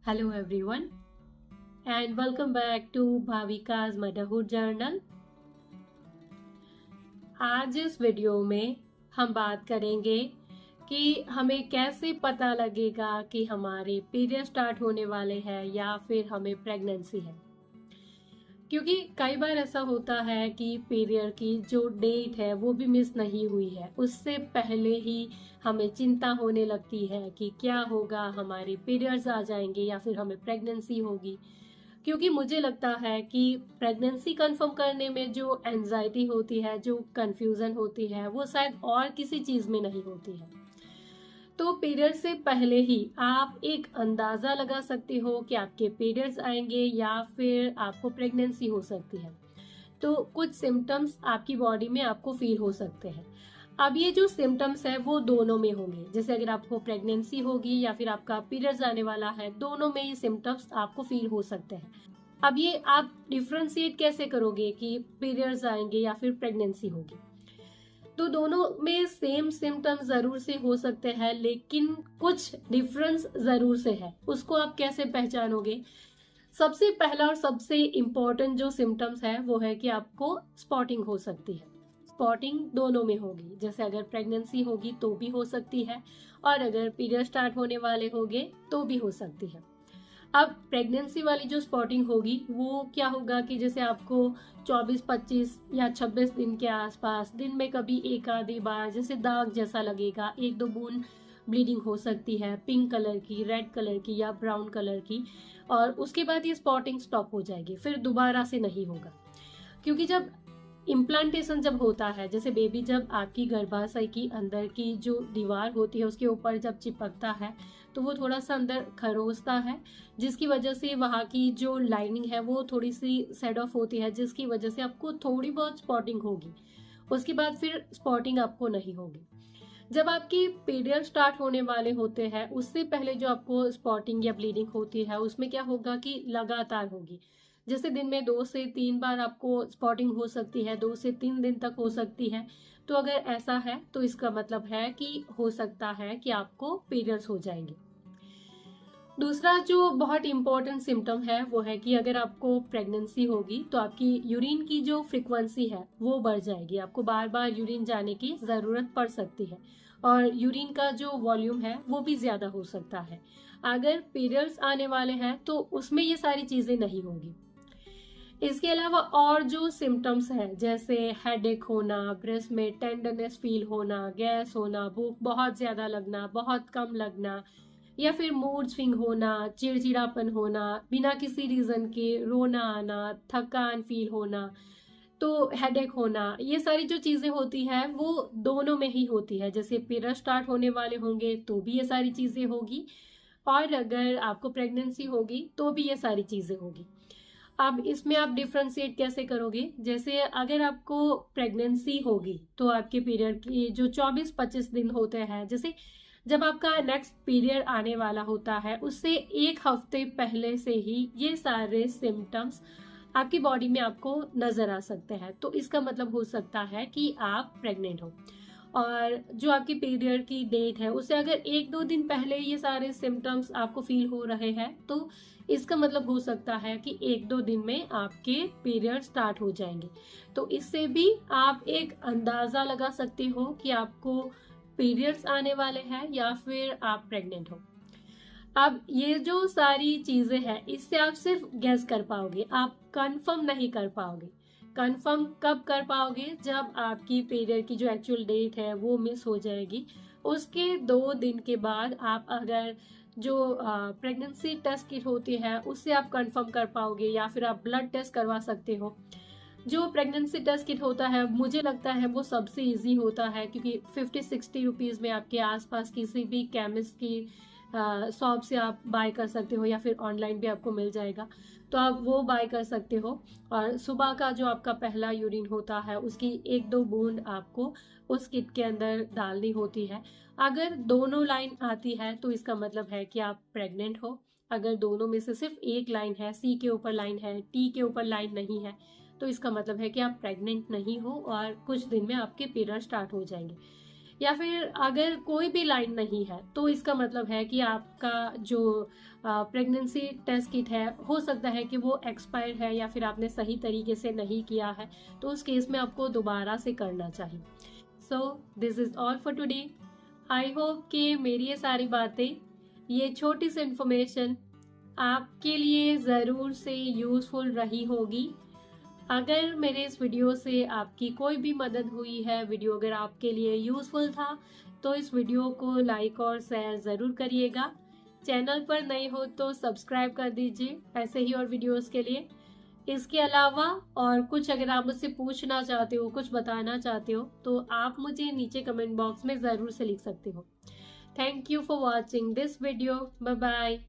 Hello everyone and welcome back to Bhavika's Motherhood Journal। आज इस video में हम बात करेंगे कि हमें कैसे पता लगेगा कि हमारे पीरियड स्टार्ट होने वाले हैं या फिर हमें प्रेगनेंसी है। क्योंकि कई बार ऐसा होता है कि पीरियड की जो डेट है वो भी मिस नहीं हुई है, उससे पहले ही हमें चिंता होने लगती है कि क्या होगा, हमारे पीरियड्स आ जाएंगे या फिर हमें प्रेगनेंसी होगी। क्योंकि मुझे लगता है कि प्रेगनेंसी कंफर्म करने में जो एंजाइटी होती है, जो कंफ्यूजन होती है, वो शायद और किसी चीज में नहीं होती है। तो पीरियड से पहले ही आप एक अंदाजा लगा सकते हो कि आपके पीरियड्स आएंगे या फिर आपको प्रेगनेंसी हो सकती है। तो कुछ सिम्टम्स आपकी बॉडी में आपको फील हो सकते हैं। अब ये जो सिम्टम्स है वो दोनों में होंगे, जैसे अगर आपको प्रेगनेंसी होगी या फिर आपका पीरियड्स आने वाला है, दोनों में ये सिम्टम्स आपको फील हो सकते हैं। अब ये आप डिफ्रेंशिएट कैसे करोगे कि पीरियड्स आएंगे या फिर प्रेगनेंसी होगी। तो दोनों में सेम सिम्टम्स जरूर से हो सकते हैं, लेकिन कुछ डिफरेंस जरूर से है। उसको आप कैसे पहचानोगे? सबसे पहला और सबसे इम्पोर्टेंट जो सिम्टम्स है वो है कि आपको स्पॉटिंग हो सकती है। स्पॉटिंग दोनों में होगी, जैसे अगर प्रेगनेंसी होगी तो भी हो सकती है और अगर पीरियड स्टार्ट होने वाले होंगे तो भी हो सकती है। अब प्रेगनेंसी वाली जो स्पॉटिंग होगी वो क्या होगा कि जैसे आपको 24, 25 या 26 दिन के आसपास दिन में कभी एक आधी बार जैसे दाग जैसा लगेगा, एक दो बूंद ब्लीडिंग हो सकती है, पिंक कलर की, रेड कलर की या ब्राउन कलर की, और उसके बाद ये स्पॉटिंग स्टॉप हो जाएगी, फिर दोबारा से नहीं होगा। क्योंकि जब इम्प्लांटेशन जब होता है, जैसे बेबी जब आपकी गर्भाशय की अंदर की जो दीवार होती है उसके ऊपर जब चिपकता है तो वो थोड़ा सा अंदर खरोचता है, जिसकी वजह से वहाँ की जो लाइनिंग है वो थोड़ी सी सेड ऑफ होती है, जिसकी वजह से आपको थोड़ी बहुत स्पॉटिंग होगी। उसके बाद फिर स्पॉटिंग आपको नहीं होगी। जब आपकी पीरियड स्टार्ट होने वाले होते हैं उससे पहले जो आपको स्पॉटिंग या ब्लीडिंग होती है उसमें क्या होगा कि लगातार होगी। जैसे दिन में 2 से 3 बार आपको स्पॉटिंग हो सकती है, 2 से 3 दिन तक हो सकती है। तो अगर ऐसा है तो इसका मतलब है कि हो सकता है कि आपको पीरियड्स हो जाएंगे। दूसरा जो बहुत इंपॉर्टेंट सिम्टम है वो है कि अगर आपको प्रेगनेंसी होगी तो आपकी यूरिन की जो फ्रिक्वेंसी है वो बढ़ जाएगी, आपको बार बार यूरिन जाने की ज़रूरत पड़ सकती है और यूरिन का जो वॉल्यूम है वो भी ज़्यादा हो सकता है। अगर पीरियड्स आने वाले हैं तो उसमें ये सारी चीज़ें नहीं होगी। इसके अलावा और जो सिम्टम्स है जैसे हेडेक होना, ब्रेस्ट में टेंडरनेस फील होना, गैस होना, भूख बहुत ज़्यादा लगना, बहुत कम लगना, या फिर मूड स्विंग होना, चिड़चिड़ापन होना, बिना किसी रीजन के रोना आना, थकान फील होना, तो हेडेक होना, ये सारी जो चीजें होती है वो दोनों में ही होती है। जैसे पीरियड स्टार्ट होने वाले होंगे तो भी ये सारी चीजें होगी और अगर आपको प्रेगनेंसी होगी तो भी ये सारी चीजें होगी। अब इसमें आप डिफ्रेंशिएट कैसे करोगे? जैसे अगर आपको प्रेगनेंसी होगी तो आपके पीरियड की जो 24-25 दिन होते हैं, जैसे जब आपका नेक्स्ट पीरियड आने वाला होता है उससे एक हफ्ते पहले से ही ये सारे सिम्टम्स आपकी बॉडी में आपको नजर आ सकते हैं, तो इसका मतलब हो सकता है कि आप प्रेग्नेंट हो। और जो आपकी पीरियड की डेट है उससे अगर 1-2 दिन पहले ये सारे सिम्टम्स आपको फील हो रहे हैं तो इसका मतलब हो सकता है कि 1-2 दिन में आपके पीरियड स्टार्ट हो जाएंगे। तो इससे भी आप एक अंदाजा लगा सकते हो कि आपको पीरियड्स आने वाले हैं या फिर आप प्रेग्नेंट हो। अब ये जो सारी चीजें हैं इससे आप सिर्फ गेस कर पाओगे, आप कंफर्म नहीं कर पाओगे। कंफर्म कब कर पाओगे? जब आपकी पीरियड की जो एक्चुअल डेट है वो मिस हो जाएगी, उसके 2 दिन के बाद आप अगर जो प्रेगनेंसी टेस्ट किट होती है उससे आप कंफर्म कर पाओगे, या फिर आप ब्लड टेस्ट करवा सकते हो। जो प्रेगनेंसी टेस्ट किट होता है मुझे लगता है वो सबसे इजी होता है, क्योंकि 50-60 रुपीज़ में आपके आसपास किसी भी केमिस्ट की शॉप से आप बाय कर सकते हो, या फिर ऑनलाइन भी आपको मिल जाएगा, तो आप वो बाय कर सकते हो। और सुबह का जो आपका पहला यूरिन होता है उसकी 1-2 बूंद आपको उस किट के अंदर डालनी होती है। अगर दोनों लाइन आती है तो इसका मतलब है कि आप प्रेग्नेंट हो। अगर दोनों में से सिर्फ एक लाइन है, सी के ऊपर लाइन है, टी के ऊपर लाइन नहीं है, तो इसका मतलब है कि आप प्रेग्नेंट नहीं हो और कुछ दिन में आपके पीरियड स्टार्ट हो जाएंगे। या फिर अगर कोई भी लाइन नहीं है तो इसका मतलब है कि आपका जो प्रेगनेंसी टेस्ट किट है हो सकता है कि वो एक्सपायर्ड है या फिर आपने सही तरीके से नहीं किया है, तो उस केस में आपको दोबारा से करना चाहिए। So this is all for today. I hope कि मेरी ये सारी बातें, ये छोटी सी इन्फॉर्मेशन आपके लिए ज़रूर से यूज़फुल रही होगी। अगर मेरे इस वीडियो से आपकी कोई भी मदद हुई है, वीडियो अगर आपके लिए यूज़फुल था, तो इस वीडियो को लाइक और शेयर ज़रूर करिएगा। चैनल पर नए हो तो सब्सक्राइब कर दीजिए ऐसे ही और वीडियोस के लिए। इसके अलावा और कुछ अगर आप मुझसे पूछना चाहते हो, कुछ बताना चाहते हो, तो आप मुझे नीचे कमेंट बॉक्स में ज़रूर से लिख सकते हो। Thank you for watching this video. Bye bye.